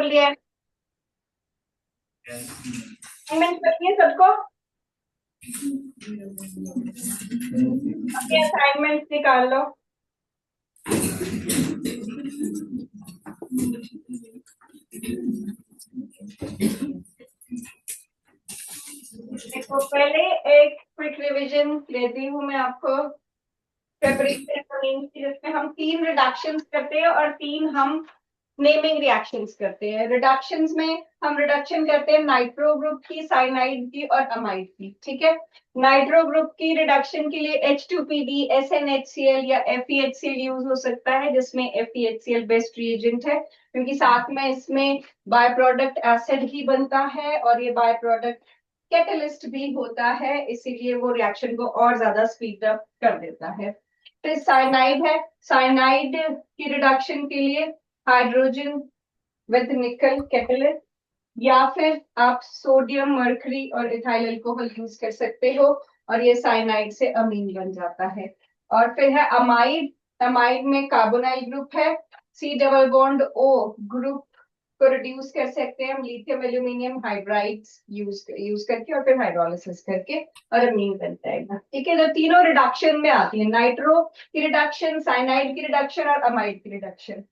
कर लिया है। असाइनमेंट करिए सबको अपने असाइनमेंट निकाल लो। देखो पहले एक क्विक रिवीजन लेती हूँ मैं आपको प्रेपरेशन की, जिसमें हम 3 रिडक्शंस करते हैं और 3 हम नेमिंग रिएक्शंस करते हैं। रिडक्शंस में हम रिडक्शन करते हैं नाइट्रो ग्रुप की, साइनाइड की और अमाइड की। ठीक है, नाइट्रो ग्रुप की रिडक्शन के लिए H2PD, SNHCl या FeHCl यूज हो सकता है, जिसमें FeHCl बेस्ट रिएजेंट है क्योंकि साथ में इसमें बाय प्रोडक्ट एसिड ही बनता है और ये बाय प्रोडक्ट कैटलिस्ट भी होता है, इसीलिए वो रिएक्शन को और ज्यादा स्पीड अप कर देता है। फिर साइनाइड है, साइनाइड की रिडक्शन के लिए हाइड्रोजन विद निकल कैटलिस्ट या फिर आप सोडियम मर्करी और इथाइल अल्कोहल यूज कर सकते हो और ये साइनाइड से अमीन बन जाता है। और फिर है अमाइड, अमाइड में कार्बोनाइल ग्रुप है, C double bond O group को रिड्यूस कर सकते हैं हम लिथियम एल्यूमिनियम हाइड्राइड यूज करके और फिर हाइड्रोलिसिस करके और अमीन बन जाएगा। ठीक है, तो तीनों रिडक्शन में आती है, नाइट्रो की रिडक्शन, साइनाइड की रिडक्शन और अमाइड की रिडक्शन।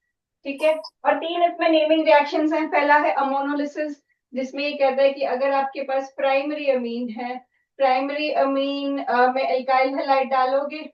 ठीक है, और 3 इसमें नेमिंग रिएक्शंस हैं। पहला है अमोनोलिसिस, जिसमें ये कहता है कि अगर आपके पास प्राइमरी अमीन है, प्राइमरी अमीन में एल्काइल हैलाइड डालोगे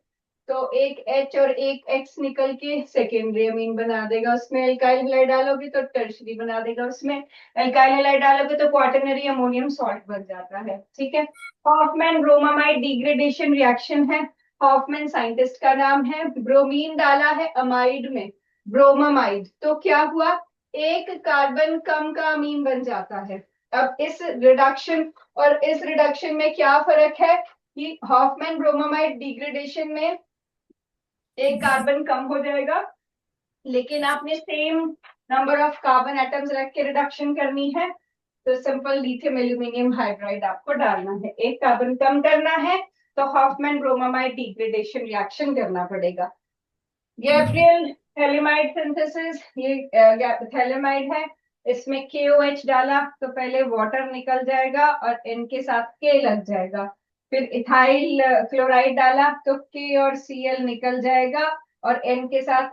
तो एक H और एक X निकल के सेकेंडरी अमीन बना देगा, उसमें एल्काइल हैलाइड डालोगे तो टर्शरी बना देगा, उसमें एल्काइल हैलाइड डालोगे तो क्वाटरनरी अमोनियम सॉल्ट बन जाता है। ठीक है, हॉफमैन ब्रोमामाइड डिग्रेडेशन रिएक्शन है, हॉफमैन साइंटिस्ट का नाम है, ब्रोमीन डाला है अमाइड में, ब्रोमामाइड, तो क्या हुआ, एक कार्बन कम का अमीन बन जाता है। अब इस रिडक्शन और इस रिडक्शन में क्या फर्क है कि हॉफमैन ब्रोमामाइड डिग्रेडेशन में एक कार्बन कम हो जाएगा, लेकिन आपने same number of carbon atoms रख के रिडक्शन करनी है तो सिंपल लिथियम एल्यूमिनियम हाइड्राइड आपको डालना है, एक कार्बन कम करना है तो हॉफमैन ब्रोमामाइड डिग्रेडेशन रिएक्शन करना पड़ेगा। गैब्रियल थैलेमाइड सिंथेसिस, ये थैलेमाइड है, इसमें KOH डाला तो पहले वाटर निकल जाएगा और N के साथ K लग जाएगा, फिर इथाइल क्लोराइड डाला तो K और Cl निकल जाएगा और N के साथ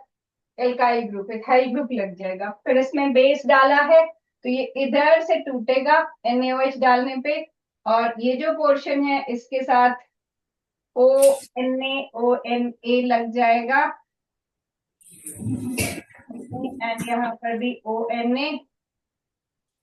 एल्काइल ग्रुप, इथाइल ग्रुप लग जाएगा। फिर इसमें बेस डाला है तो ये इधर से टूटेगा NaOH डालने पे और ये जो पोर्शन है इसके साथ ONA लग जाएगा एंड यहाँ पर भी ONA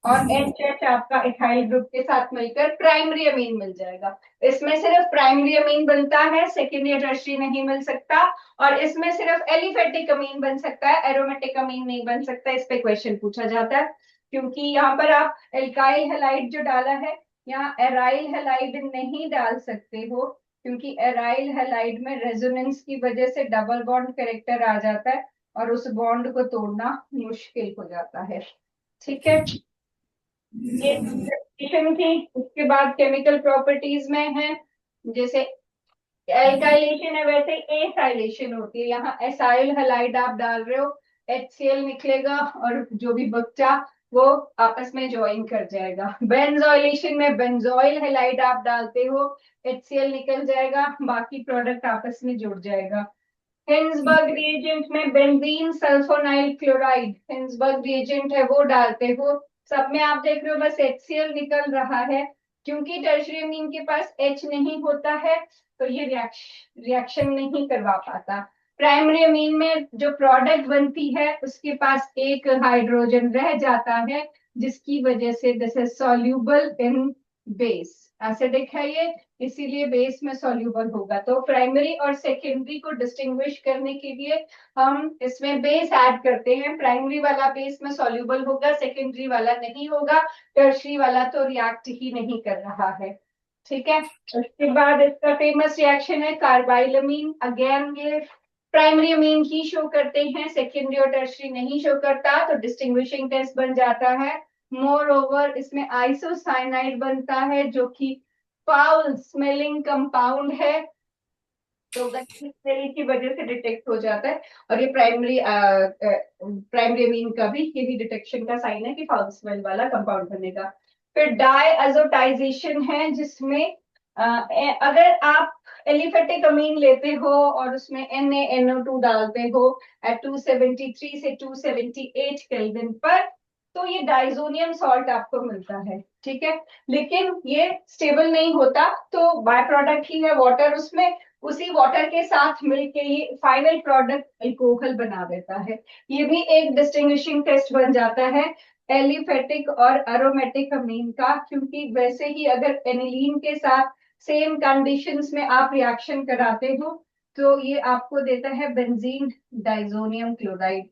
और HH आपका इथाइल ग्रुप के साथ मिलकर प्राइमरी अमीन मिल जाएगा। इसमें सिर्फ प्राइमरी अमीन बनता है, सेकेंडरी टर्शरी नहीं मिल सकता, और इसमें सिर्फ एलिफेटिक अमीन बन सकता है, एरोमेटिक अमीन नहीं बन सकता। इस पे क्वेश्चन पूछा जाता है क्योंकि यहाँ पर आप एल्काइल हैलाइड जो डाला है, यहाँ एराइल हैलाइड नहीं डाल सकते हो क्योंकि एराइल हैलाइड में रेजोनेंस की वजह से डबल बॉन्ड कैरेक्टर आ जाता है और उस बॉन्ड को तोड़ना मुश्किल हो जाता है। ठीक है, ये डेफिनेशन थी। उसके बाद केमिकल प्रॉपर्टीज में है, जैसे एल्काइलेशन है वैसे एसाइलेशन होती है, यहाँ एसाइल हैलाइड आप डाल रहे हो HCl निकलेगा और जो भी बच्चा वो आपस में ज्वाइन कर जाएगा। बेंजोइलेशन में बेंजोइल हैलाइड आप डालते हो, HCl निकल जाएगा, बाकी प्रोडक्ट आपस में जुड़ जाएगा। हिंसबर्ग रिएजेंट में benzene sulfonyl chloride Hinsberg reagent है वो डालते हो, सब में आप देख रहे हो बस HCl निकल रहा है क्योंकि टर्शरी अमीन के पास H नहीं होता है तो ये रिएक्शन नहीं करवा पाता। प्राइमरी अमीन में जो प्रोडक्ट बनती है उसके पास एक हाइड्रोजन रह जाता है जिसकी वजह से this is soluble in base, acidic है ये इसीलिए बेस में सॉल्यूबल होगा। तो प्राइमरी और सेकेंडरी को डिस्टिंग्विश करने के लिए हम इसमें बेस ऐड करते हैं, प्राइमरी वाला बेस में सॉल्यूबल होगा, सेकेंडरी वाला नहीं होगा, टर्शरी वाला तो रिएक्ट ही नहीं कर रहा है। ठीक है, उसके बाद इसका फेमस रिएक्शन है कार्बाइलमीन, अगेन ये प्राइमरी अमीन ही शो करते हैं, सेकेंडरी और टर्शरी नहीं शो करता तो डिस्टिंग्विशिंग टेस्ट बन जाता है। मोर ओवर इसमें आइसोसाइनाइड बनता है जो कि फाउल स्मेलिंग कंपाउंड है तो सेल की वजह से डिटेक्ट हो जाता है। और ये प्राइमरी अमीन का भी यही डिटेक्शन का साइन है कि फाउल स्मेल वाला कंपाउंड बनेगा। फिर डायअज़ोटाइजेशन है, जिसमें अगर आप एलिफेटिक अमीन लेते हो और उसमें NaNO2 डालते हो एट 273 से 278 केल्विन पर, तो ये डाइजोनियम सॉल्ट आपको मिलता है, ठीक है। लेकिन ये स्टेबल नहीं होता, तो बाय प्रोडक्ट ही है वाटर, उसमें उसी वाटर के साथ मिलके ये फाइनल प्रोडक्ट अल्कोहल बना देता है। ये भी एक डिस्टिंग्विशिंग टेस्ट बन जाता है एलिफेटिक और अरोमेटिक अमीन का, क्योंकि वैसे ही अगर एनिलीन के साथ सेम कंडीशंस में आप रिएक्शन कराते हो तो ये आपको देता है बेंजीन डाइजोनियम क्लोराइड।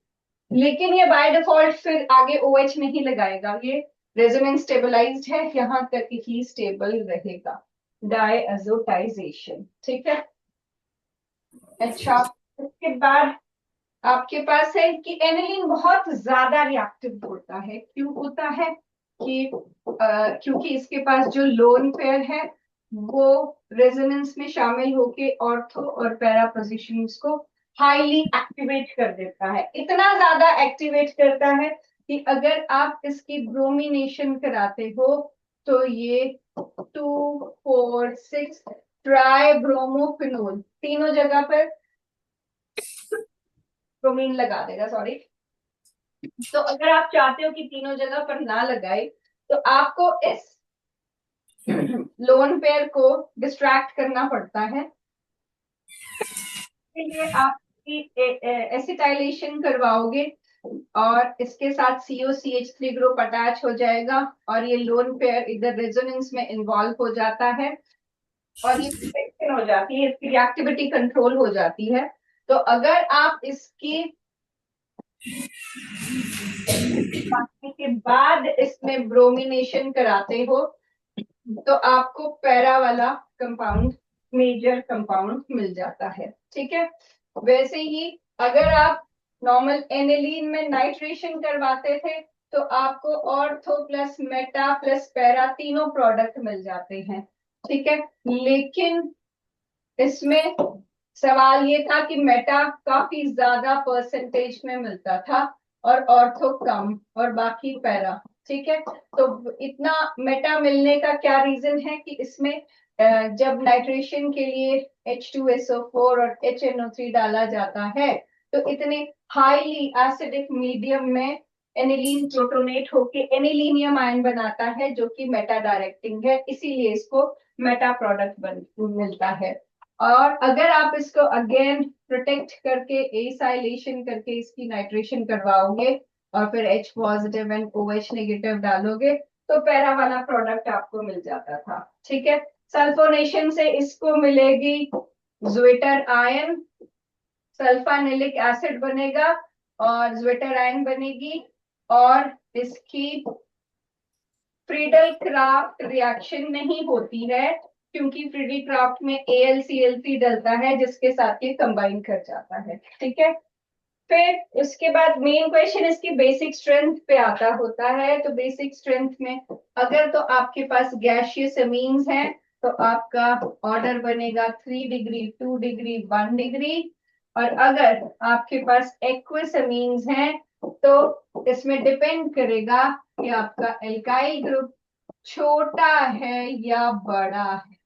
लेकिन ये बाय डिफॉल्ट फिर आगे OH नहीं लगाएगा, ये रेजोनेंस स्टेबलाइज्ड है, यहाँ तक ही स्टेबल रहेगा। डायअज़ोटाइजेशन, ठीक है। अच्छा, इसके बाद आपके पास है कि एनिलीन बहुत ज्यादा रिएक्टिव होता है। क्यों होता है कि क्योंकि इसके पास जो लोन पेयर है वो रेजोनेंस में शामिल होके ऑर्थो और पैरा पोजीशंस को हाईली एक्टिवेट कर देता है। इतना ज्यादा एक्टिवेट करता है कि अगर आप इसकी ब्रोमिनेशन कराते हो तो ये 2,4,6 ट्राई ब्रोमोफिनोल तीनों जगह पर ब्रोमीन लगा देगा, सॉरी। तो अगर आप चाहते हो कि तीनों जगह पर ना लगाए, तो आपको इस लोन पेयर को डिस्ट्रैक्ट करना पड़ता है। इसके लिए आप एसिटाइलेशन करवाओगे और इसके साथ COCH3 ग्रुप अटैच हो जाएगा और ये लोन पेयर इधर रेजोनेंस में इन्वॉल्व हो जाता है और ये प्रोटेक्शन हो जाती है, इसकी रिएक्टिविटी कंट्रोल हो जाती है। तो अगर आप इसकी के बाद इसमें ब्रोमिनेशन कराते हो तो आपको पैरा वाला कंपाउंड, मेजर कंपाउंड मिल जाता है, ठीक है। वैसे ही अगर आप नॉर्मल एनिलीन में नाइट्रेशन करवाते थे तो आपको ortho plus Meta plus para तीनों प्रोडक्ट मिल जाते हैं, ठीक है। लेकिन इसमें सवाल ये था कि मेटा काफी ज्यादा परसेंटेज में मिलता था और ऑर्थो कम और बाकी पैरा, ठीक है। तो इतना मेटा मिलने का क्या रीजन है कि इसमें जब नाइट्रेशन के लिए H2SO4 और HNO3 डाला जाता है तो इतने हाईली एसिडिक मीडियम में एनिलीन प्रोटोनेट होके एनिलीनियम आयन बनाता है जो कि मेटा डायरेक्टिंग है, इसीलिए इसको मेटा प्रोडक्ट मिलता है। और अगर आप इसको अगेन प्रोटेक्ट करके एसाइलेशन करके इसकी नाइट्रेशन करवाओगे और फिर H positive and OH negative डालोगे तो पैरा वाला प्रोडक्ट आपको मिल जाता था, ठीक है। सल्फोनेशन से इसको मिलेगी ज्वेटर आयन, सल्फानिलिक एसिड बनेगा और ज्वेटर आयन बनेगी और इसकी फ्रीडल क्राफ्ट रिएक्शन नहीं होती है क्योंकि फ्रीडल क्राफ्ट में AlCl3 डलता है जिसके साथ ये कंबाइन कर जाता है, ठीक है। फिर उसके बाद मेन क्वेश्चन इसकी बेसिक स्ट्रेंथ पे आता होता है। तो बेसिक स्ट्रेंथ में अगर तो आपके पास गैशियस अमीन्स हैं तो आपका ऑर्डर बनेगा 3 डिग्री 2 डिग्री 1 डिग्री। और अगर आपके पास एक्वस अमीन्स हैं तो इसमें डिपेंड करेगा कि आपका एल्काइल ग्रुप छोटा है या बड़ा है।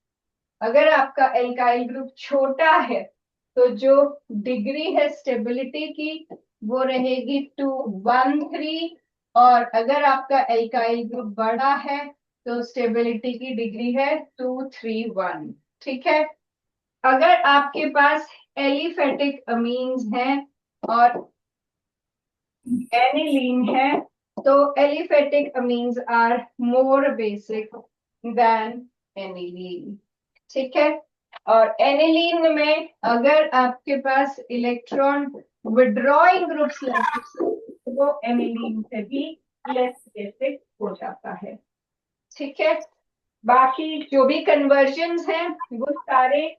अगर आपका एल्काइल ग्रुप छोटा है तो जो डिग्री है स्टेबिलिटी की वो रहेगी 213 और अगर आपका एल्काइल ग्रुप बड़ा है तो स्टेबिलिटी की डिग्री है 231, ठीक है। अगर आपके पास एलिफेटिक अमीन्स हैं और एनिलीन है तो aliphatic amines are more basic than aniline, ठीक है। और एनिलीन में अगर आपके पास इलेक्ट्रॉन विड्रॉइंग ग्रुप्स लगे तो वो एनिलीन से भी लेस बेसिक हो जाता है, ठीक है। बाकी जो भी कन्वर्जन्स हैं वो सारे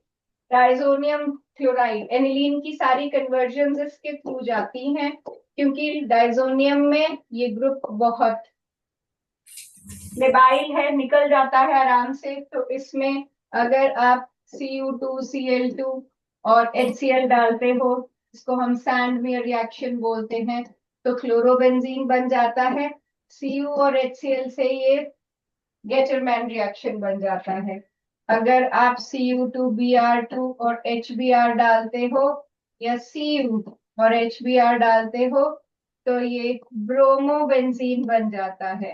डाइजोनियम क्लोराइड एनिलीन की सारी कन्वर्जन्स इसके थ्रू जाती हैं क्योंकि डाइजोनियम में ये ग्रुप बहुत लेबाइल है, निकल जाता है आराम से। तो इसमें अगर आप Cu2 Cl2 और HCl डालते हो, इसको हम सैंडमेयर रिएक्शन बोलते हैं, तो क्लोरोबेंजीन बन जाता है। Cu और HCl से ये गेटरमैन रिएक्शन बन जाता है। अगर आप Cu2Br2 और HBr डालते हो या Cu और HBr डालते हो तो ये ब्रोमोबेंजीन बन जाता है।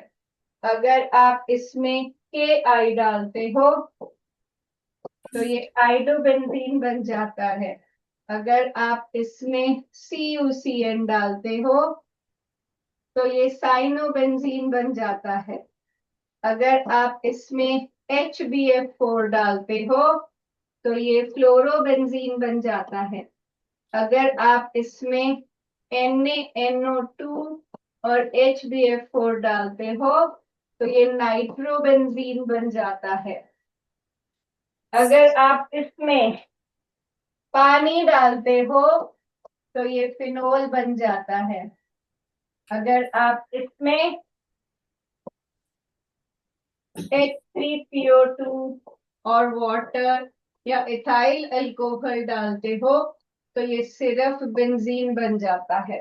अगर आप इसमें Ki डालते हो तो ये आइडोबेंजीन बन जाता है। अगर आप इसमें CuCN डालते हो तो ये साइनोबेंजीन बन जाता है। अगर आप इसमें HBF4 डालते हो तो ये फ्लोरोबेंजीन बन जाता है। अगर आप इसमें NaNO2 और HBF4 डालते हो तो ये नाइट्रोबेंजीन बन जाता है। अगर आप इसमें पानी डालते हो तो ये फिनोल बन जाता है। अगर आप इसमें H3PO2 और वाटर या इथाइल अल्कोहल डालते हो तो ये सिर्फ बेंजीन बन जाता है।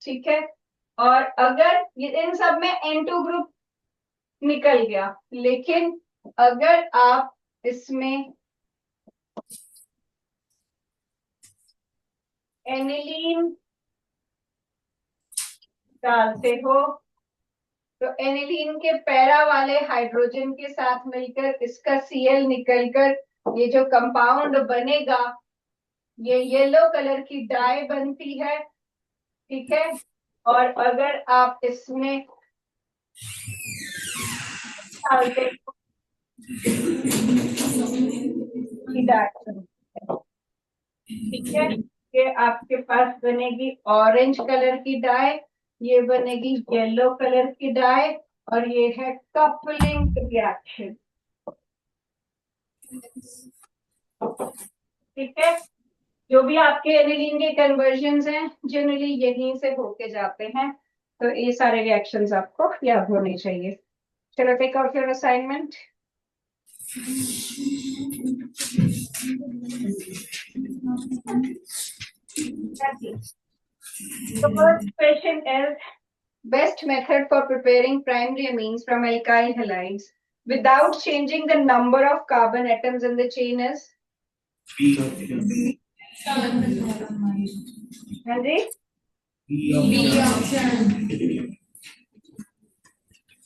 ठीक है। और अगर इन सब में N2 ग्रुप निकल गया, लेकिन अगर आप इसमें एनिलीन डालते हो तो एनिलीन के पैरा वाले हाइड्रोजन के साथ मिलकर इसका Cl निकलकर ये जो कंपाउंड बनेगा ये येलो कलर की डाई बनती है। ठीक है। और अगर आप इसमें डालते हो डाई, ठीक है, ये आपके पास बनेगी ऑरेंज कलर की डाई, ये बनेगी येलो कलर की डाई, और ये है कपलिंग रिएक्शन। ठीक है। जो भी आपके एनिलीन के कन्वर्जन हैं जनरली यहीं से होके जाते हैं, तो ये सारे रिएक्शंस आपको याद होने चाहिए। चलो take out your assignment. The first question is best method for preparing primary amines from alkyl halides without changing the number of carbon atoms in the chain is? हाँ जी,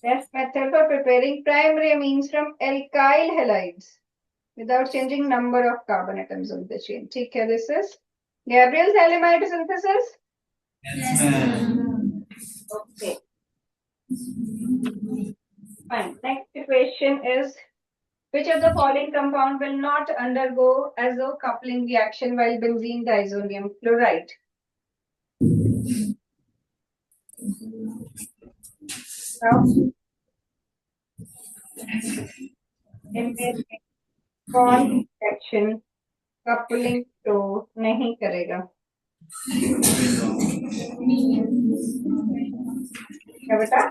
best method for preparing primary amines from alkyl halides without changing number of carbon atoms in the chain. ठीक है, this is Gabriel's alemite synthesis. Yes, ma'am. Okay. Fine. Next question is which of the following compound will not undergo azo coupling reaction while benzene diazonium fluoride? Now, कौन reaction coupling तो नहीं करेगा? क्या बेटा?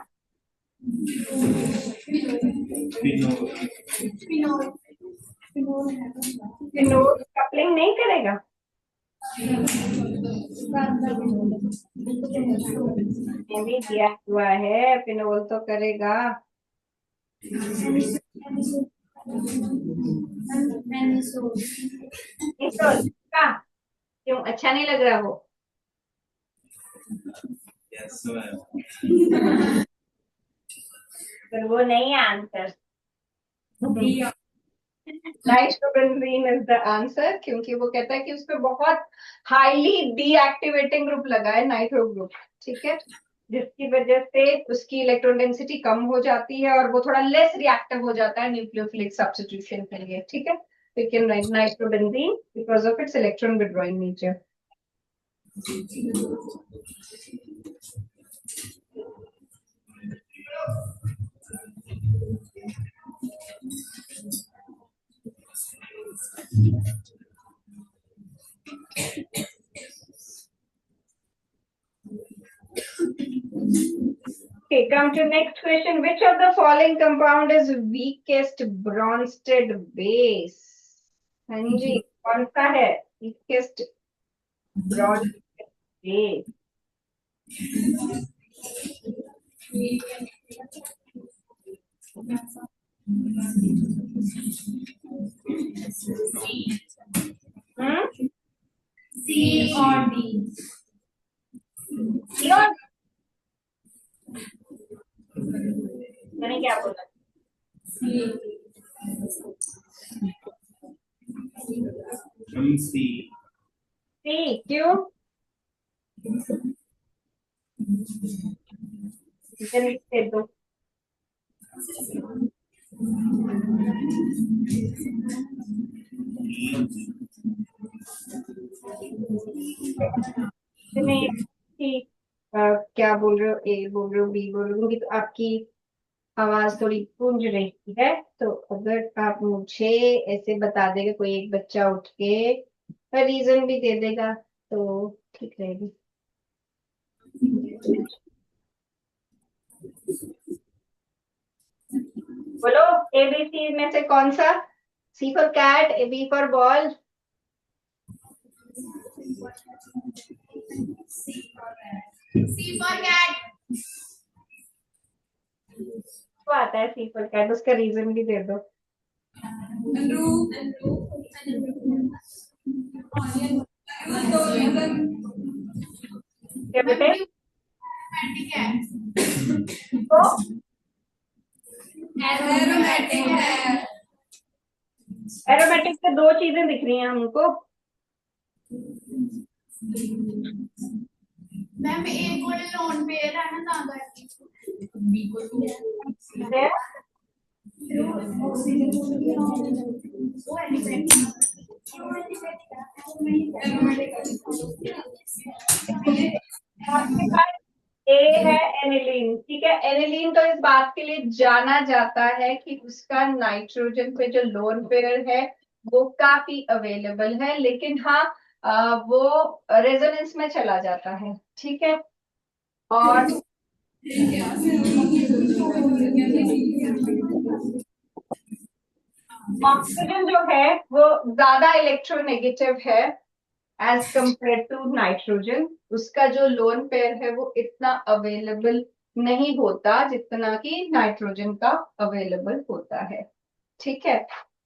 Phenol coupling नहीं करेगा? भी दिया हुआ है, फिनोल तो करेगा। क्यों अच्छा नहीं लग रहा वो? पर वो नहीं है answer. Nitrobenzene is the answer, क्योंकि वो कहता है कि उस पर बहुत हाईली डीएक्टिवेटिंग ग्रुप लगा है, नाइट्रो ग्रुप। ठीक है, जिसकी वजह से उसकी इलेक्ट्रॉन डेंसिटी कम हो जाती है और वो थोड़ा लेस रिएक्टिव हो जाता है न्यूक्लियोफिलिक सब्स्टिट्यूशन के लिए। ठीक है, we can write nitrobenzene because of its electron withdrawing nature. Okay, come to next question. Which of the following compound is weakest Bronsted base? हाँ जी, कौन सा है थिकेस्ट ब्रॉड बेस? सी और डी। मैंने क्या बोला? सी। सी क्यों? लिख दे दो। नहीं ठीक। क्या बोल रहे हो? ए बोल रहे हो, बी बोल रहे हो, तो आपकी आवाज थोड़ी गूंज रही है। तो अगर आप मुझे ऐसे बता देगा, कोई एक बच्चा उठ के रीजन भी दे देगा तो ठीक रहेगी। बोलो, ए बी सी में से कौन सा? C for cat, A B for ball. C for cat. वो आता है सी फॉर कैट, उसका रीजन भी दे दो। क्या बेटे? तो एरोमेटिक है। एरोमेटिक से दो चीजें दिख रही हैं हमको। मैम एक और लोन पे है ना ज्यादा बी को है? आपके पास ए है एनिलीन, ठीक है। एनिलीन तो इस बात के लिए जाना जाता है कि उसका नाइट्रोजन पे जो लोन पेयर है वो काफी अवेलेबल है, लेकिन हाँ वो रेजोनेंस में चला जाता है, ठीक है। और ऑक्सीजन जो है वो ज्यादा इलेक्ट्रोनेगेटिव है एज कंपेयर टू नाइट्रोजन। उसका जो लोन पेयर है वो इतना अवेलेबल नहीं होता जितना कि नाइट्रोजन का अवेलेबल होता है, ठीक है।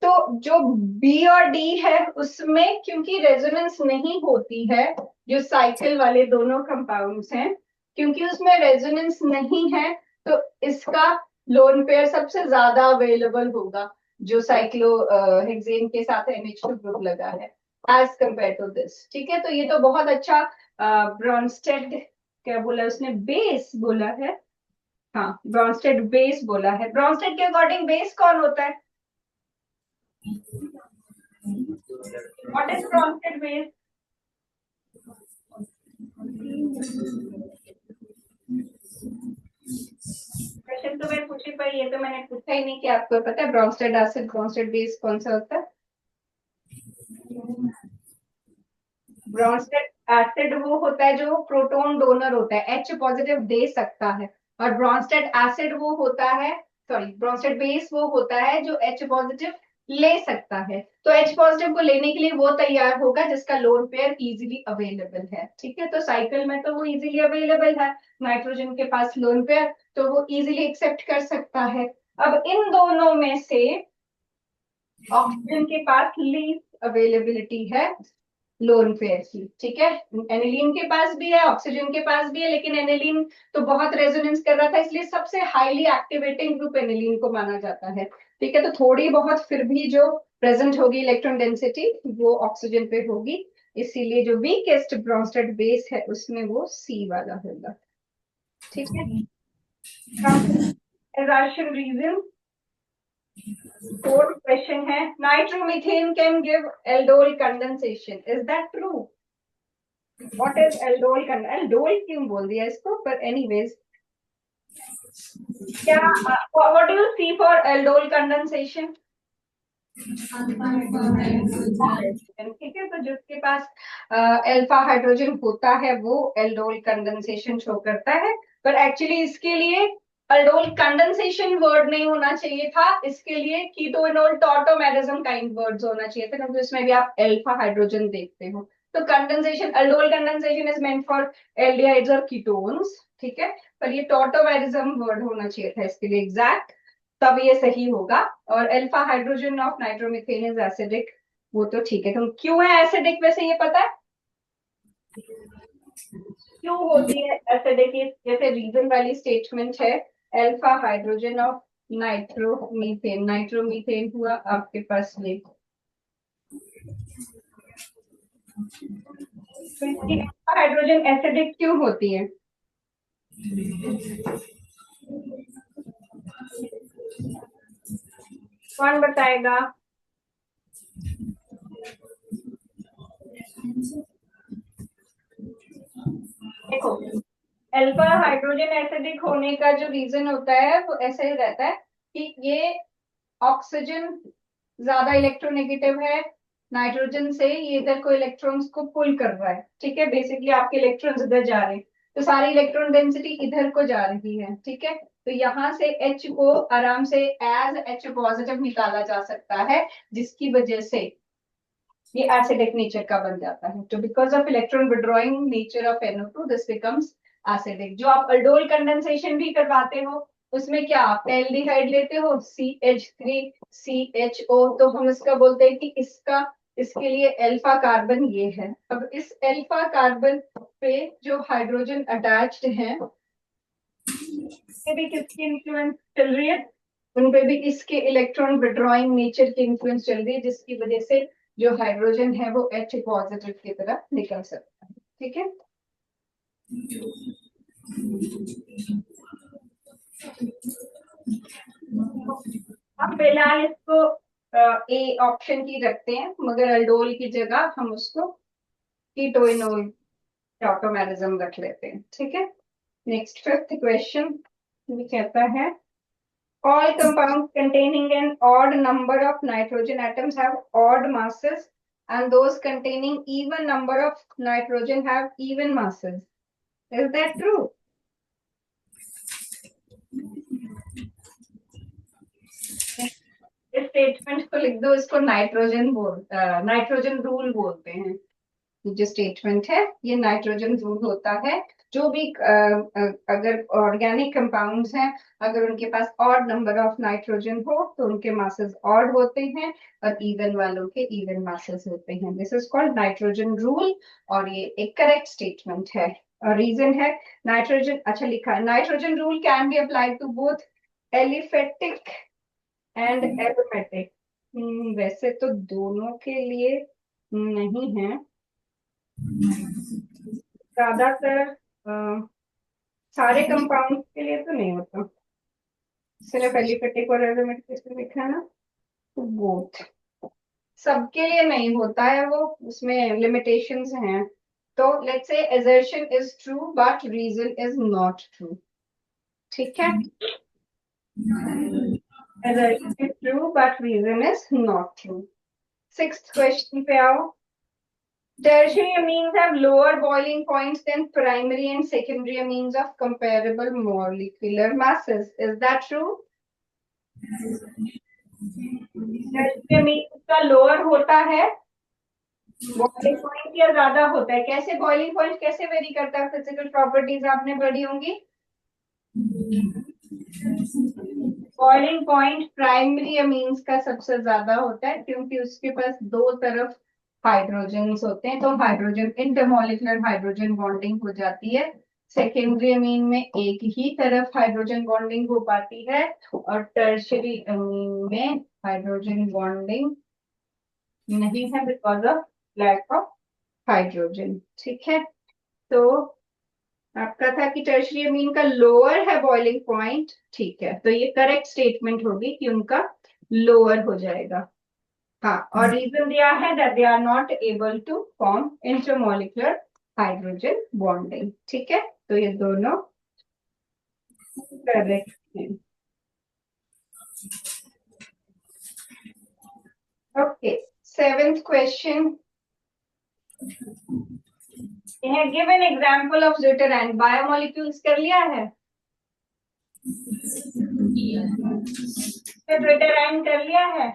तो जो बी और डी है उसमें क्योंकि रेजोनेंस नहीं होती है, जो साइकिल वाले दोनों कंपाउंड्स हैं, क्योंकि उसमें रेजोनेंस नहीं है, तो इसका लोन पेयर सबसे ज्यादा अवेलेबल होगा जो साइक्लो हेक्सेन के साथ NH2 ग्रुप लगा है एज कंपेयर टू दिस, ठीक है। तो ये तो बहुत अच्छा ब्रॉन्स्टेड, क्या बोला उसने, बेस बोला है। हाँ, ब्रॉन्स्टेड बेस बोला है। ब्रॉन्स्टेड के अकॉर्डिंग बेस कौन होता है? What is Brønsted base? Question तो मैं पूछी, पर ये तो मैंने पूछा ही नहीं कि आपको पता है ब्रॉन्स्टेड एसिड ब्रॉन्स्टेड बेस कौन सा होता है। ब्रॉन्स्टेड एसिड वो होता है जो प्रोटॉन डोनर होता है, H पॉजिटिव दे सकता है। और ब्रॉन्स्टेड एसिड वो होता है, सॉरी, ब्रॉन्स्टेड बेस वो होता है जो H पॉजिटिव ले सकता है। तो H पॉजिटिव को लेने के लिए वो तैयार होगा जिसका लोन पेयर इजीली अवेलेबल है, ठीक है। तो साइकिल में तो वो इजीली अवेलेबल है, नाइट्रोजन के पास लोन पेयर, तो वो इजीली एक्सेप्ट कर सकता है। अब इन दोनों में से ऑक्सीजन के पास लीस्ट अवेलेबिलिटी है लोन पेयर की, ठीक है। एनिलीन के पास भी है, ऑक्सीजन के पास भी है, लेकिन एनिलीन तो बहुत रेजोनेंस कर रहा था, इसलिए सबसे हाईली एक्टिवेटिंग ग्रुप एनिलीन को माना जाता है, ठीक है। तो थोड़ी बहुत फिर भी जो प्रेजेंट होगी इलेक्ट्रॉन डेंसिटी वो ऑक्सीजन पे होगी, इसीलिए जो वीकेस्ट ब्रॉन्स्टेड बेस है उसमें वो सी वाला होगा, ठीक है। Racial reason. फोर्थ क्वेश्चन है, nitromethane can give aldol condensation, is that true? What is aldol aldol क्यों बोल दिया इसको, पर एनीवेज, क्या what do you see for aldol condensation? ठीक है, तो जिसके पास अल्फा हाइड्रोजन होता है वो एल्डोल कंडेंसेशन शो करता है, पर एक्चुअली इसके लिए अल्डोल कंडेंसेशन वर्ड नहीं होना चाहिए था, इसके लिए कीटोइनोल टॉटोमेरिज्म काइंड वर्ड्स होना चाहिए था, क्योंकि उसमें भी आप अल्फा हाइड्रोजन देखते हो। तो condensation, aldol condensation is meant for aldehydes और कीटोन्स, ठीक है, पर ये टॉटोमेरिज्म वर्ड होना चाहिए था इसके लिए एग्जैक्ट, तब ये सही होगा। और alpha hydrogen of nitromethane is acidic, वो तो ठीक है। तो क्यों है एसिडिक वैसे ये पता है क्यों होती है एसिडिक? जैसे रीजन वाली स्टेटमेंट है, alpha hydrogen of nitromethane, nitromethane हुआ आपके पास ये, अल्फा हाइड्रोजन एसिडिक क्यों होती है? कौन बताएगा? देखो, अल्फा हाइड्रोजन एसिडिक होने का जो रीजन होता है वो ऐसे ही रहता है कि ये ऑक्सीजन ज्यादा इलेक्ट्रोनेगेटिव है नाइट्रोजन से, ये इधर को इलेक्ट्रॉन्स को पुल कर रहा है, ठीक है, बेसिकली आपके इलेक्ट्रॉन्स इधर जा रहे हैं, तो सारी इलेक्ट्रॉन डेंसिटी इधर को जा रही है, ठीक है, तो यहाँ से H को आराम से एज H पॉजिटिव निकाला जा सकता है, जिसकी वजह से ये एसिडिक नेचर का बन जाता है। तो because of electron withdrawing nature of NO2 this becomes acidic. जो आप अल्डोल कंडेंसेशन भी करवाते हो उसमें क्या आप एल्डिहाइड लेते हो CH3CHO, तो हम इसका बोलते हैं कि इसका, इसके लिए अल्फा कार्बन ये है। अब इस अल्फा कार्बन पे जो हाइड्रोजन अटैच्ड है भी किसकी इन्फ्लुएंस चल रही है? उन पे भी इसके इलेक्ट्रॉन विड्रॉइंग नेचर की इन्फ्लुएंस चल रही है, जिसकी वजह से जो हाइड्रोजन है वो H पॉजिटिव की तरफ निकल सकता है, ठीक है। अब फिलहाल इसको ए ऑप्शन की रखते हैं, मगर अल्डोल की जगह हम उसको कीटोइनोल टॉटोमेरिज्म रख लेते हैं, ठीक है। नेक्स्ट फिफ्थ क्वेश्चन ये कहता है, all compounds containing an odd number of nitrogen atoms have odd masses and those containing even number of nitrogen have even masses. Is that true? इस स्टेटमेंट को लिख दो, इसको नाइट्रोजन रूल बोलते हैं। जो स्टेटमेंट है ये नाइट्रोजन रूल होता है। जो भी अगर ऑर्गेनिक कंपाउंड्स हैं, अगर उनके पास ऑड नंबर ऑफ नाइट्रोजन हो तो उनके मासेस ऑड होते हैं और इवन वालों के इवन मासेस होते हैं। This is called nitrogen rule और ये एक करेक्ट स्टेटमेंट है। और रीजन है नाइट्रोजन, अच्छा लिखा है, nitrogen rule can be applied to both aliphatic and aromatic. वैसे तो दोनों के लिए नहीं है, ज्यादातर सारे कंपाउंड के लिए तो नहीं होता, सिर्फ एलिफेटिक और एरोमेटिक लिखा है ना, तो बोथ सबके लिए नहीं होता है वो, उसमें लिमिटेशंस हैं। तो let's say assertion is true but reason is not true, ठीक है। assertion is true but reason is not true। Sixth question पे आओ। Tertiary amines have lower boiling points than primary and secondary amines of comparable molecular masses. Is that true? Tertiary amines का lower होता है, boiling point या ज्यादा होता है? कैसे बॉइलिंग पॉइंट कैसे वेरी करता है? फिजिकल प्रॉपर्टीज आपने पढ़ी होंगी। बॉइलिंग पॉइंट प्राइमरी अमीन्स का सबसे ज्यादा होता है क्योंकि उसके पास दो तरफ हाइड्रोजन होते हैं, तो हाइड्रोजन इंटरमॉलिक्यूलर हाइड्रोजन बॉन्डिंग हो जाती है। सेकेंडरी अमीन में एक ही तरफ हाइड्रोजन बॉन्डिंग हो पाती है और टर्शियरी अमीन में हाइड्रोजन बॉन्डिंग नहीं है because of lack of hydrogen, ठीक है। तो आपका था कि टर्शियरी अमीन का लोअर है बॉइलिंग पॉइंट, ठीक है, तो ये करेक्ट स्टेटमेंट होगी कि उनका लोअर हो जाएगा। हाँ, और रीजन दिया है that they are not able to form intermolecular hydrogen bonding, ठीक है, तो ये दोनों करेक्ट हैं। ओके, सेवेंथ क्वेश्चन है, give an example of zwitterion. Biomolecules कर लिया है, तो ट्विटराइन कर लिया है,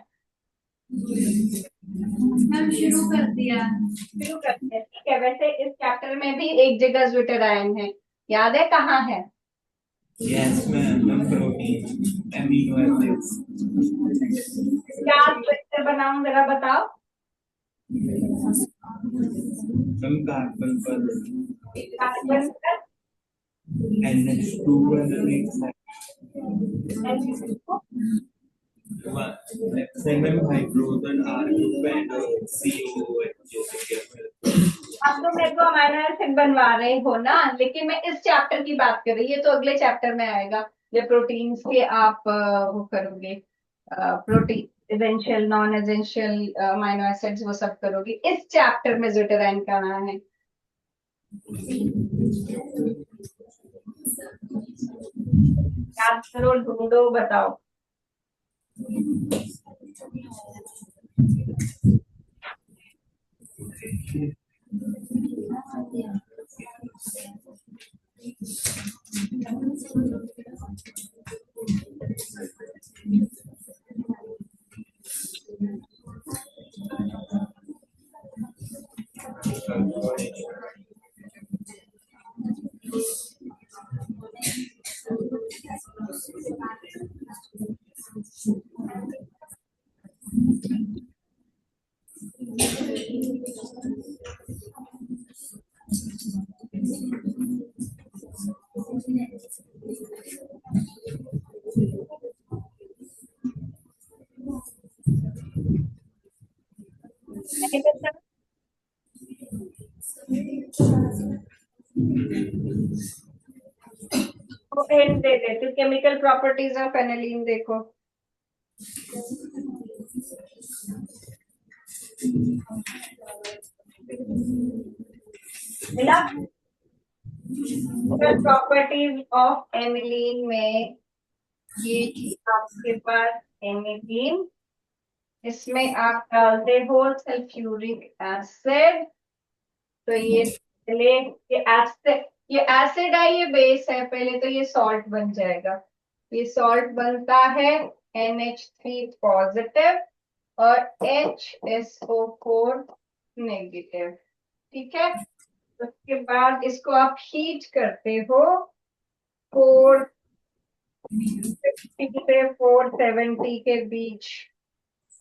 हम शुरू कर दिया। शुरू करते हैं। ठीक है, वैसे इस चैप्टर में भी एक जगह ट्विटराइन है, याद है कहाँ है? Yes, ma'am. Protein, amino acids. क्या स्ट्रक्चर बनाऊं जरा बताओ। Some carbon per कार्बन पर NH2 and an one. Seven hydrogen R group and COOH. अब तो मेरे को अमीनो एसिड बनवा रहे हो ना, लेकिन मैं इस चैप्टर की बात कर रही, ये तो अगले चैप्टर में आएगा जब प्रोटीन्स के आप वो करोगे, protein essential non essential amino acids वो सब करोगे। इस चैप्टर में ज़्विटराइन कहाँ है? याद करो, ढूंढो, बताओ। नहीं पता? वो हिंट दे देती, केमिकल प्रॉपर्टीज ऑफ एनिलीन देखो। मिला? प्रॉपर्टीज ऑफ एनिलीन में ये आपके पास एनिलीन, इसमें आप डालते हो सल्फ्यूरिक एसिड, तो ये पहले ये एसिड है, ये बेस है, पहले तो ये सॉल्ट बन जाएगा। ये सॉल्ट बनता है NH3 पॉजिटिव और HSO4 नेगेटिव। ठीक है, उसके बाद इसको आप हीट करते हो 450 से 470 के बीच,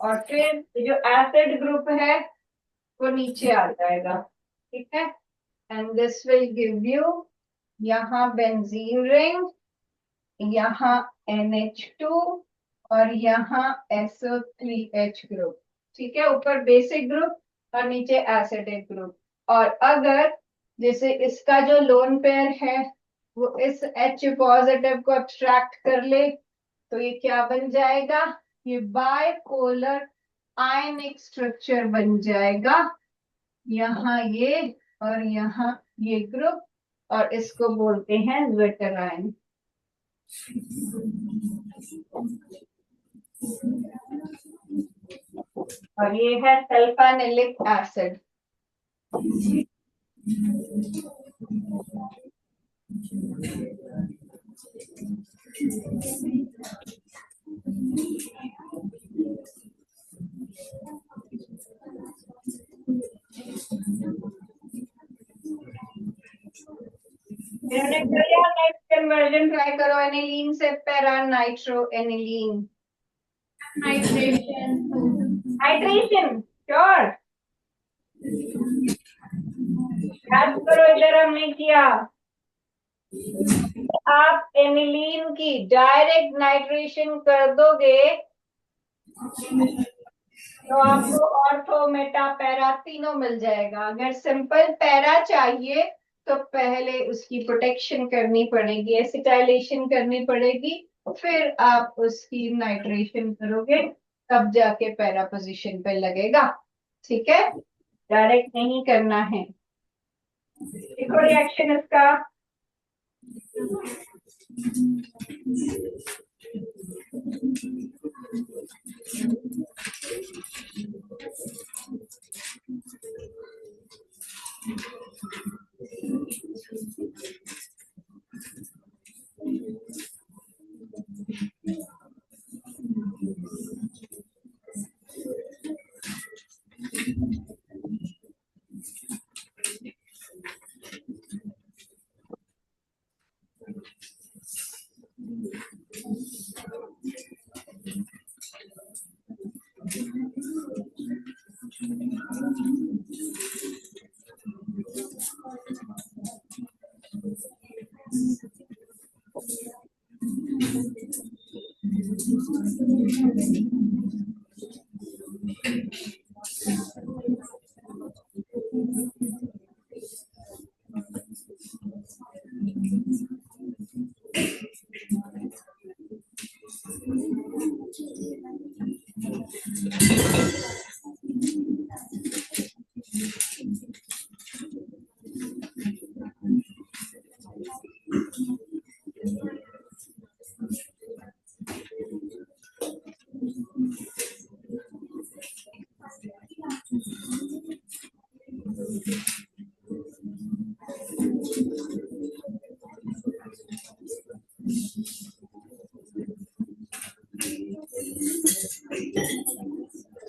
और फिर जो एसिड ग्रुप है वो नीचे आ जाएगा। ठीक है, and this will give you यहाँ बेंजीन रिंग, यहाँ NH2 और यहाँ SO3H ग्रुप। ठीक है, ऊपर बेसिक ग्रुप और नीचे एसिडिक ग्रुप। और अगर जैसे इसका जो लोन पेयर है वो इस H पॉजिटिव को अब्स्ट्रैक्ट कर ले, तो ये क्या बन जाएगा? ये बाइपोलर आयनिक स्ट्रक्चर बन जाएगा। यहाँ ये और यहाँ ये ग्रुप, और इसको बोलते हैं ज़्विटराइन। और ये है सल्फानिलिक एसिड। इन्होंने किया, नेक्स्ट कन्वर्जन ट्राई करो एनिलीन से para nitro aniline. Hydration. Hydration sure, याद करो इधर हमने किया। आप एनिलीन की डायरेक्ट नाइट्रेशन कर दोगे तो आपको ऑर्थो मेटा पैरा तीनों मिल जाएगा। अगर सिंपल पैरा चाहिए तो पहले उसकी प्रोटेक्शन करनी पड़ेगी, एसिटाइलेशन करनी पड़ेगी, फिर आप उसकी नाइट्रेशन करोगे, तब जाके पैरा पोजीशन पे लगेगा। ठीक है, डायरेक्ट नहीं करना है। देखो रिएक्शन इसका,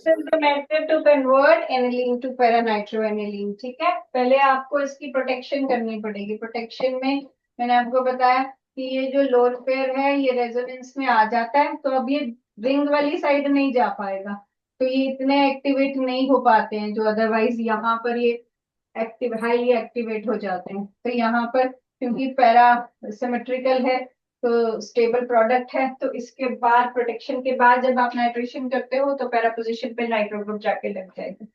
The method to convert aniline to पैरानाइट्रोएनिलीन, ठीक है। पहले आपको इसकी प्रोटेक्शन करनी पड़ेगी। प्रोटेक्शन में मैंने आपको बताया कि ये जो लोन पेयर है ये रेजोनेंस में आ जाता है, तो अब ये रिंग वाली साइड नहीं जा पाएगा, तो ये इतने एक्टिवेट नहीं हो पाते हैं जो अदरवाइज यहाँ पर ये एक्टिव हाईली एक्टिवेट हो जाते हैं। तो यहाँ पर क्योंकि पैरा सिमेट्रिकल है तो स्टेबल प्रोडक्ट है, तो इसके बाद प्रोटेक्शन के बाद जब आप नाइट्रेशन करते हो तो पैरा पोजीशन पे नाइट्रो ग्रुप जाके लग जाएगा।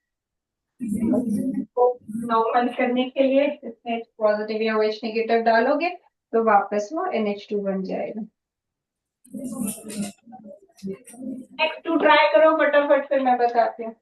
तो नॉर्मल करने के लिए इसमें पॉजिटिव या OH नेगेटिव डालोगे तो वापस वो NH2 बन जाएगा। नेक्स्ट टू ट्राई करो फटाफट, फिर मैं बताती हूँ।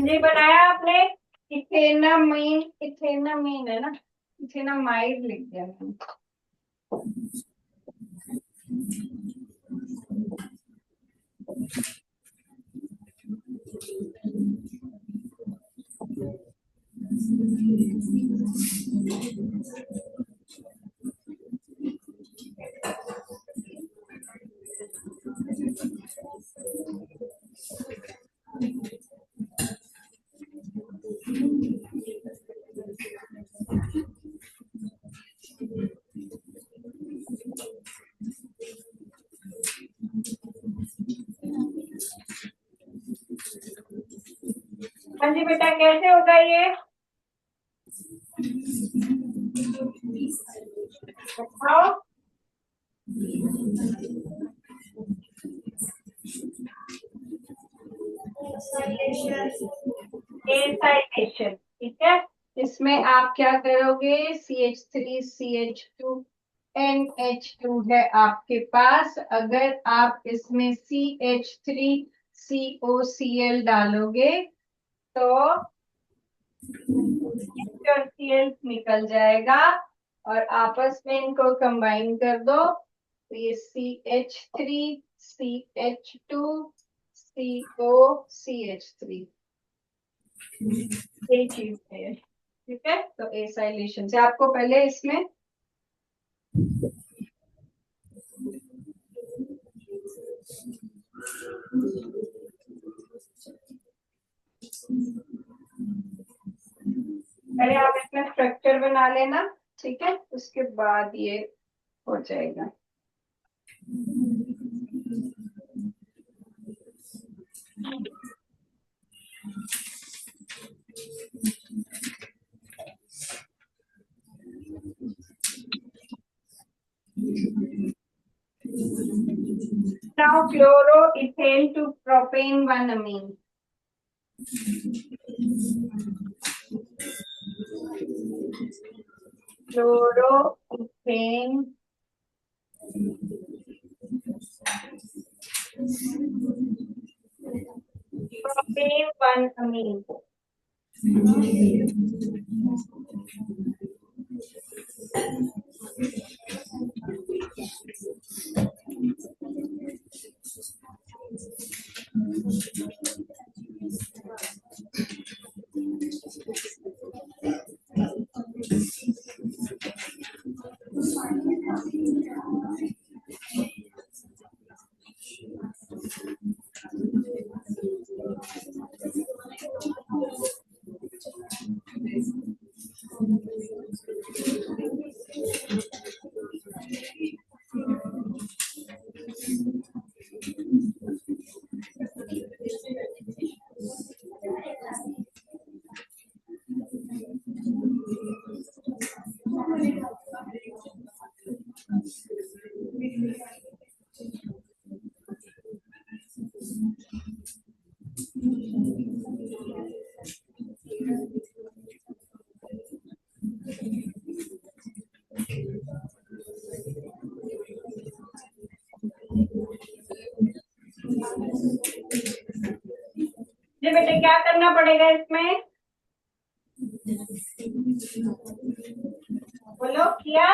जी बनाया आपने इथेनामीन, इथेनामीन है ना, इथेनामाइड लिख दिया मैंने। हाँ जी बेटा कैसे होगा ये? बताओ। एसाइलेशन, ठीक है। इसमें आप क्या करोगे, CH3 CH2 NH2 है आपके पास। अगर आप इसमें CH3 COCl डालोगे तो CL निकल जाएगा और आपस में इनको कंबाइन कर दो तो ये CH3 CH2 COCH3 यही चीज है, ठीक है। तो एसाइलेशन से आपको पहले इसमें पहले आप इसमें स्ट्रक्चर बना लेना, ठीक है, उसके बाद ये हो जाएगा। Now chloroethane to propane 1-amine. Chloroethane propane 1-amine. जी बेटे क्या करना पड़ेगा इसमें, बोलो किया।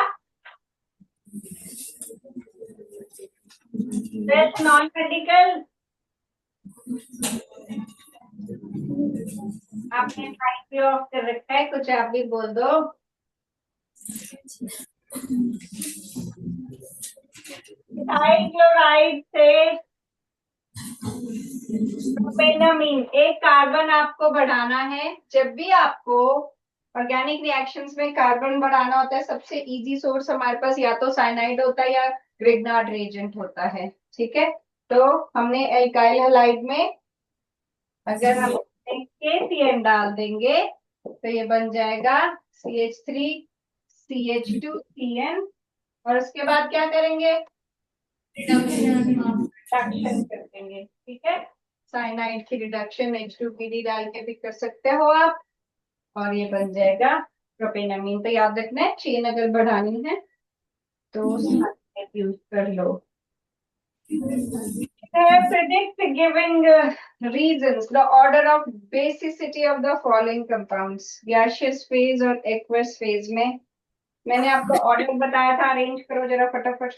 नॉन मेडिकल आपने टाइप ऑफ कर रखा है, कुछ आप भी बोल दो। इथाइल क्लोराइड से प्रोपेनामीन, एक कार्बन आपको बढ़ाना है। जब भी आपको ऑर्गेनिक रिएक्शंस में कार्बन बढ़ाना होता है, सबसे इजी सोर्स हमारे पास या तो साइनाइड होता है या ग्रिग्नार्ड रिएजेंट होता है, ठीक है। तो हमने एल्काइल हैलाइड में अगर हम KCN डाल देंगे तो ये बन जाएगा CH3 CH2 CN, और उसके बाद क्या करेंगे, रिडक्शन कर देंगे, ठीक है। साइनाइड की रिडक्शन H2PD डाल के भी कर सकते हो आप, और ये बन जाएगा प्रोपेनामीन। तो याद रखना है, चेन अगर बढ़ानी है तो यूज कर लो। Predict giving reasons the order of basicity of the following compounds. Gaseous phase और aqueous phase में मैंने आपको ऑर्डर बताया था, अरेंज करो जरा फटाफट।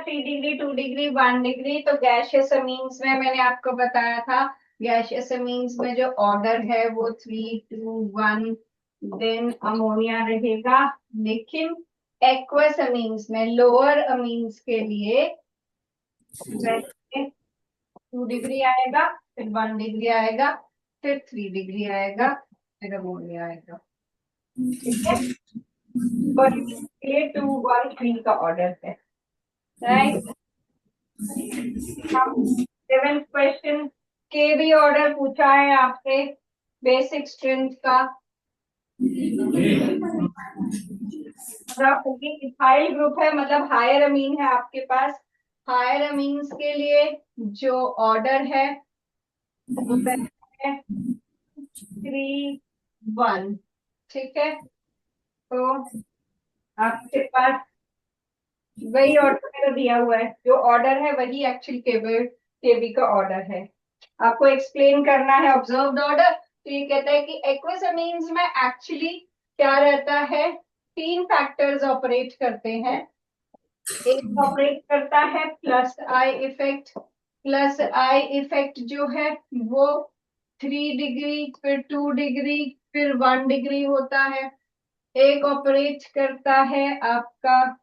3 डिग्री 2 डिग्री 1 डिग्री। तो गैशियस अमीन्स में मैंने आपको बताया था, गैशियस अमीन्स में जो ऑर्डर है वो 3 2 1 देन अमोनिया रहेगा। लेकिन एक्वस अमीन्स में, लोअर अमीन्स के लिए 2 डिग्री आएगा, फिर 1 डिग्री आएगा, फिर 3 डिग्री आएगा, फिर अमोनिया आएगा। ठीक है, और ये 2 1 3 का ऑर्डर है, राइट। 7th क्वेश्चन के भी ऑर्डर पूछा है आपसे, बेसिक स्ट्रेंथ का। इथाइल ग्रुप है, मतलब हायर अमीन है आपके पास। हायर अमीन्स के लिए जो ऑर्डर है वो है 3 1। ठीक है, तो आपके पास वही ऑर्डर मेरा दिया हुआ है, जो ऑर्डर है वही एक्चुअल केबी का ऑर्डर है। आपको एक्सप्लेन करना है ऑब्जर्व्ड ऑर्डर। तो ये कहता है कि एक्वस अमीन्स में एक्चुअली क्या रहता है, 3 फैक्टर्स ऑपरेट करते हैं। एक ऑपरेट करता है plus I effect. Plus I effect जो है वो 3 डिग्री, फिर 2 डिग्री, फिर 1 डिग्री होता है। एक ऑपरेट करता है आपका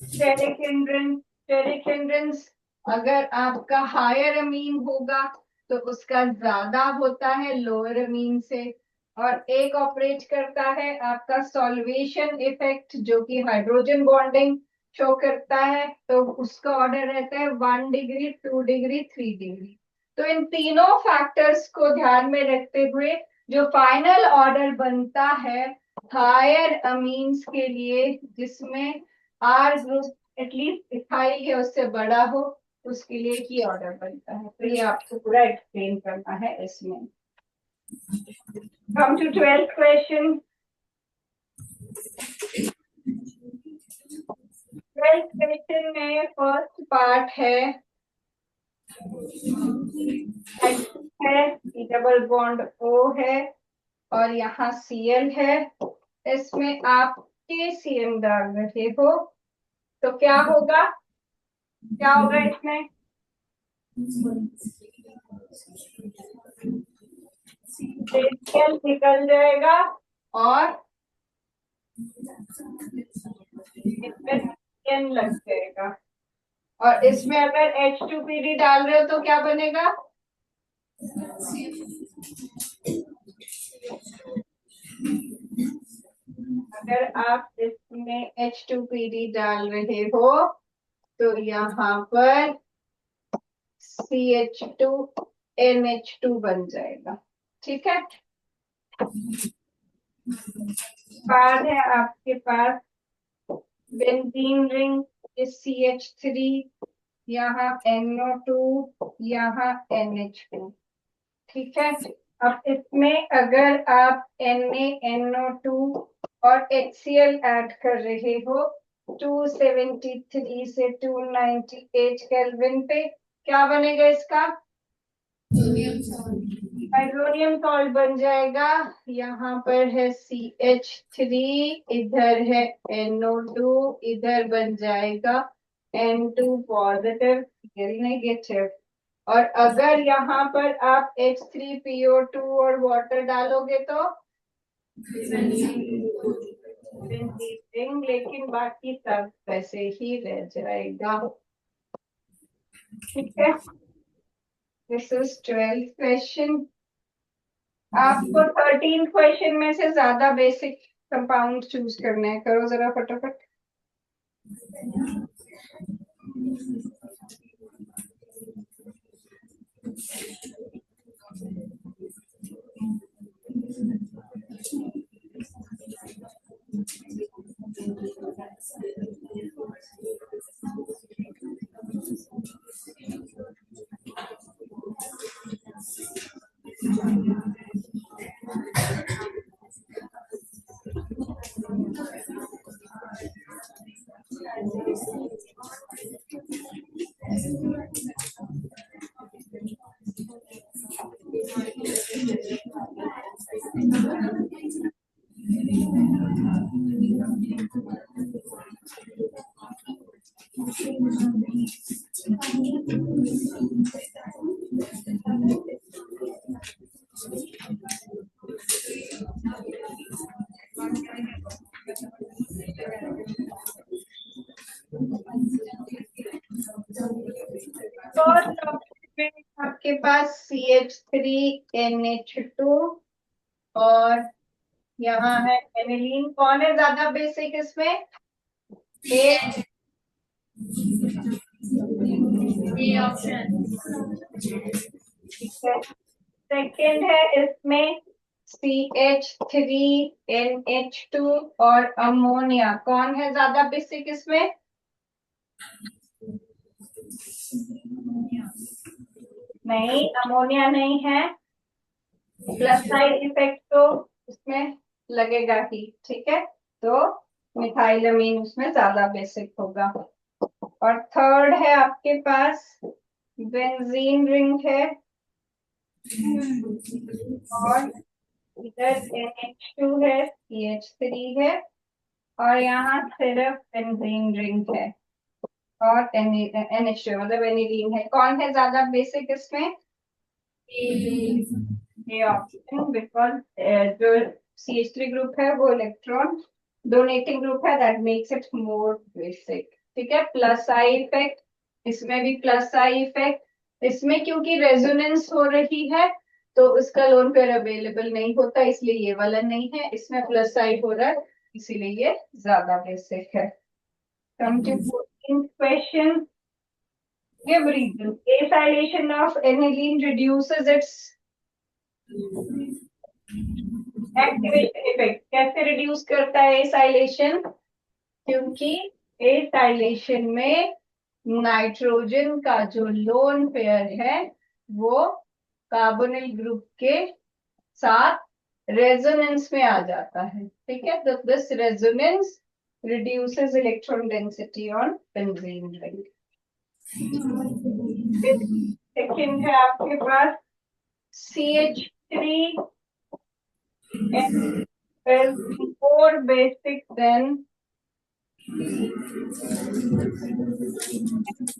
स्टेरिक हिंड्रेंस। स्टेरिक हिंड्रेंस अगर आपका हायर अमीन होगा तो उसका ज्यादा होता है लोअर अमीन से। और एक ऑपरेट करता है आपका सॉल्वेशन इफेक्ट, जो कि हाइड्रोजन बॉन्डिंग शो करता है, तो उसका ऑर्डर रहता है 1 डिग्री 2 डिग्री 3 डिग्री। तो इन तीनों फैक्टर्स को ध्यान में रखते हुए जो फाइनल ऑर्डर बनता है हायर अमीन्स के लिए, जिसमें आर ग्रुप एटलीस्ट इथाइल है उससे बड़ा हो, उसके लिए ही ऑर्डर बनता है। तो ये आपको पूरा एक्सप्लेन करना है इसमें। Come to 12th question. 12th question में फर्स्ट पार्ट है डबल बॉन्ड O है और यहाँ Cl है। इसमें आप KCl डाल रहे हो, तो क्या होगा, क्या होगा इसमें, KCl निकल जाएगा और इसमें Cl लग जाएगा। और इसमें अगर H2PD डाल रहे हो तो क्या बनेगा, अगर आप इसमें H2PD डाल रहे हो तो यहाँ पर CH2NH2 बन जाएगा। ठीक है, बाद है आपके पास बेंजीन रिंग, CH3, यहाँ NO2, यहाँ NH2। ठीक है, अब इसमें अगर आप NaNO2 और HCl ऐड कर रहे हो 273 से 298 केल्विन पे, क्या बनेगा इसका, हाइड्रोनियम सॉल्ट बन जाएगा। यहाँ पर है CH3, इधर है NO2, इधर बन जाएगा N2 पॉजिटिव, नेगेटिव। और अगर यहाँ पर आप H3PO2 और वाटर डालोगे तो लेकिन बाकी सब वैसे ही रह जाएगा। ठीक है, दिस इज 12th क्वेश्चन। आपको 13th क्वेश्चन में से ज्यादा बेसिक कंपाउंड चूज करने हैं, करो जरा फटाफट। फर्स्ट ऑप्शन में आपके पास CH3NH2 और यहाँ है एनिलीन। कौन है ज्यादा बेसिक इसमें? A option. सेकेंड है इसमें CH3NH2 और अमोनिया। कौन है ज्यादा बेसिक इसमें? नहीं, अमोनिया नहीं है। प्लस साइड इफेक्ट तो उसमें लगेगा ही, ठीक है। तो मिथाइलमीन उसमें ज्यादा बेसिक होगा। और थर्ड है आपके पास बेंजीन रिंग है और इधर NH2 है, CH3 है और यहाँ सिर्फ बेंजीन रिंग है और NH2 मतलब एनिलीन है। कौन है ज्यादा बेसिक इसमें? ये ऑप्शन, बिकॉज जो CH3 ग्रुप है वो इलेक्ट्रॉन डोनेटिंग ग्रुप है, that makes it more basic. ठीक है। प्लस आई इफेक्ट, इसमें भी प्लस आई इफेक्ट। इसमें क्योंकि रेजोनेंस हो रही है तो उसका लोन पेयर अवेलेबल नहीं होता, इसलिए ये वाला नहीं है। इसमें प्लस आई हो रहा है इसीलिए ये ज्यादा बेसिक है। Come to 14th question. Give reason. Acylation of aniline reduces its activation effect. कैसे रिड्यूस करता है एसाइलेशन? क्योंकि एसाइलेशन में नाइट्रोजन का जो लोन पेयर है वो कार्बोनिल ग्रुप के साथ रेजोनेंस में आ जाता है। ठीक है। तो this resonance reduces electron density on benzene ring. Second है आपके पास CH3 is more basic than NC।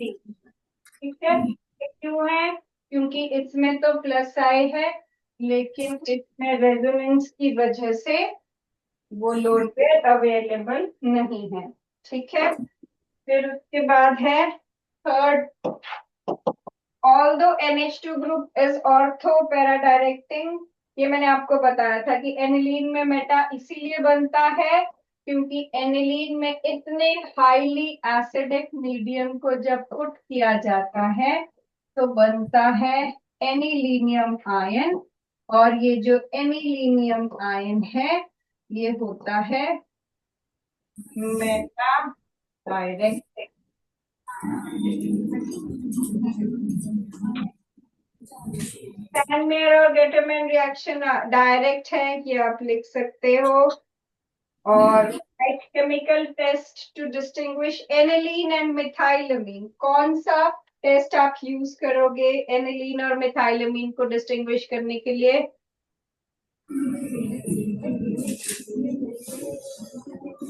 ठीक है। क्यों है? क्योंकि इसमें तो प्लस आई है लेकिन इसमें रेजोनेंस की वजह से वो लोड पेयर अवेलेबल नहीं है। ठीक है। फिर उसके बाद है third, although NH2 group is ortho para directing। ये मैंने आपको बताया था कि एनिलीन में मेटा इसीलिए बनता है क्योंकि एनिलीन में इतने हाईली एसिडिक मीडियम को जब पुट किया जाता है तो बनता है एनिलीनियम आयन। और ये जो एनिलीनियम आयन है ये होता है मेटा डायरेक्टिंग। सैंडमेयर और गेटरमैन रिएक्शन डायरेक्ट है, ये आप लिख सकते हो। और chemical test to distinguish aniline and methylamine. कौन सा टेस्ट आप यूज करोगे एनिलीन और मिथाइलमीन को डिस्टिंग्विश करने के लिए?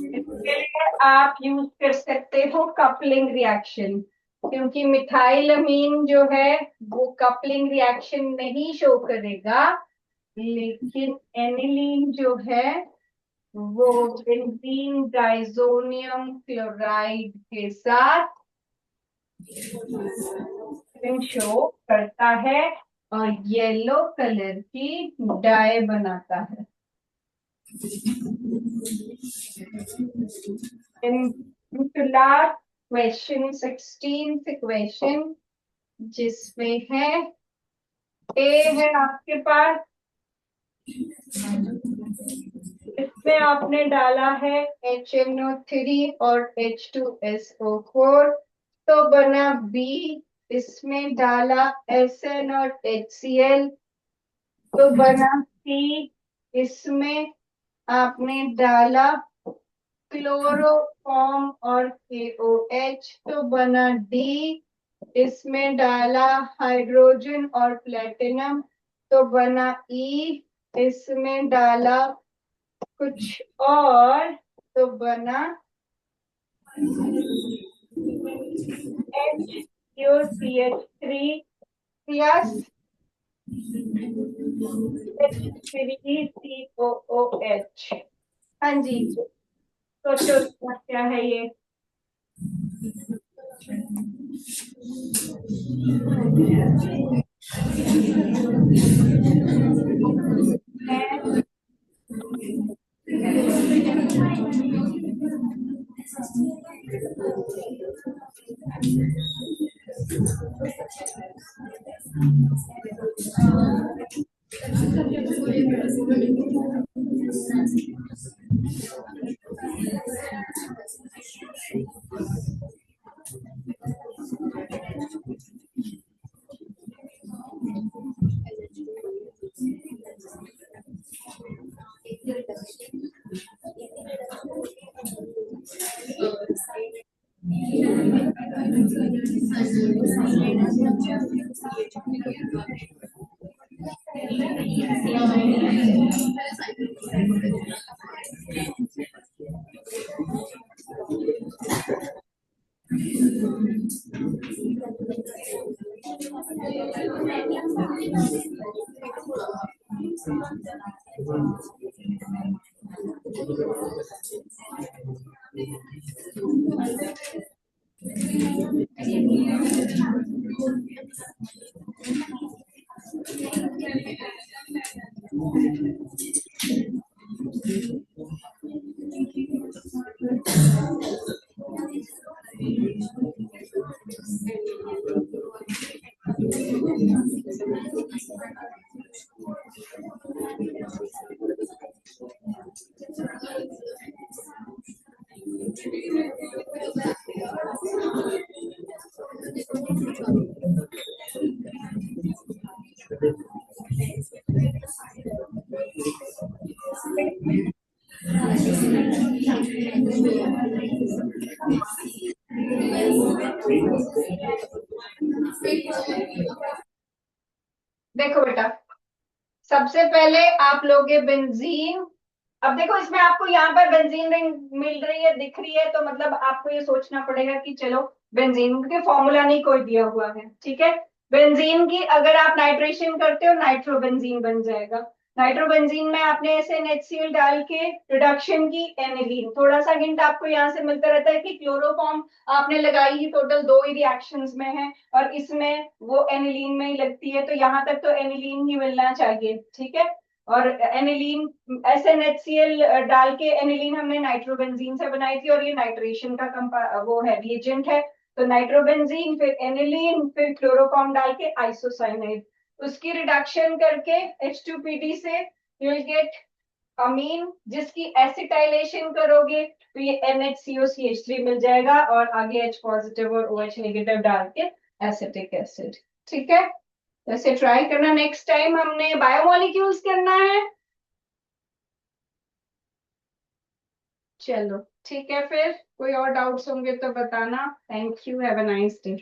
इसके लिए आप यूज कर सकते हो कपलिंग रिएक्शन, क्योंकि मिथाइलमीन जो है वो कपलिंग रिएक्शन नहीं शो करेगा लेकिन एनिलीन जो है वो बेंजीन डाइजोनियम क्लोराइड के साथ शो करता है और येलो कलर की डाई बनाता है। लास्ट क्वेश्चन 16th क्वेश्चन जिसमें है ए है आपके पास, इसमें आपने डाला है HNO3 और H2SO4 तो बना B। इसमें डाला SN और HCl तो बना C। इसमें आपने डाला क्लोरोफॉर्म और KOH तो बना D। इसमें डाला हाइड्रोजन और प्लेटिनम तो बना E। इसमें डाला कुछ और तो बना H। CH3 plus H3COOH। हाँ जी, सोचो क्या है ये। देखो बेटा, सबसे पहले आप लोगे बेंजीन। अब देखो इसमें आपको यहाँ पर बेंजीन रिंग मिल रही है, दिख रही है, तो मतलब आपको ये सोचना पड़ेगा कि चलो बेंजीन के फॉर्मूला नहीं कोई दिया हुआ है, ठीक है। बेंजीन की अगर आप नाइट्रेशन करते हो नाइट्रोबेंजीन बन जाएगा। नाइट्रोबेंजीन में आपने ऐसे NaCl डाल के रिडक्शन की एनिलीन, थोड़ा सा हिंट आपको यहाँ से मिलता रहता है कि क्लोरोफॉर्म आपने लगाई ही टोटल 2 ही रिएक्शंस में है और इसमें वो एनिलीन में ही लगती है, तो यहाँ तक तो एनिलीन ही मिलना चाहिए, ठीक है। और एनिलीन SNHCl डाल के एनिलीन हमने नाइट्रोबेंजीन से बनाई थी और ये नाइट्रेशन का वो है, रिएजेंट है। तो नाइट्रोबेंजीन, फिर एनिलीन, फिर क्लोरोफॉर्म डाल के आइसोसाइनाइड, उसकी रिडक्शन करके H2PD से यू विल गेट अमीन, जिसकी एसिटाइलेशन करोगे तो ये NHCOCH3 मिल जाएगा और आगे H पॉजिटिव और OH नेगेटिव डाल के एसिटिक एसिड, ठीक है। वैसे ट्राई करना, नेक्स्ट टाइम हमने बायोमोलिक्यूल्स करना है। चलो ठीक है, फिर कोई और डाउट्स होंगे तो बताना। Thank you, have a nice day.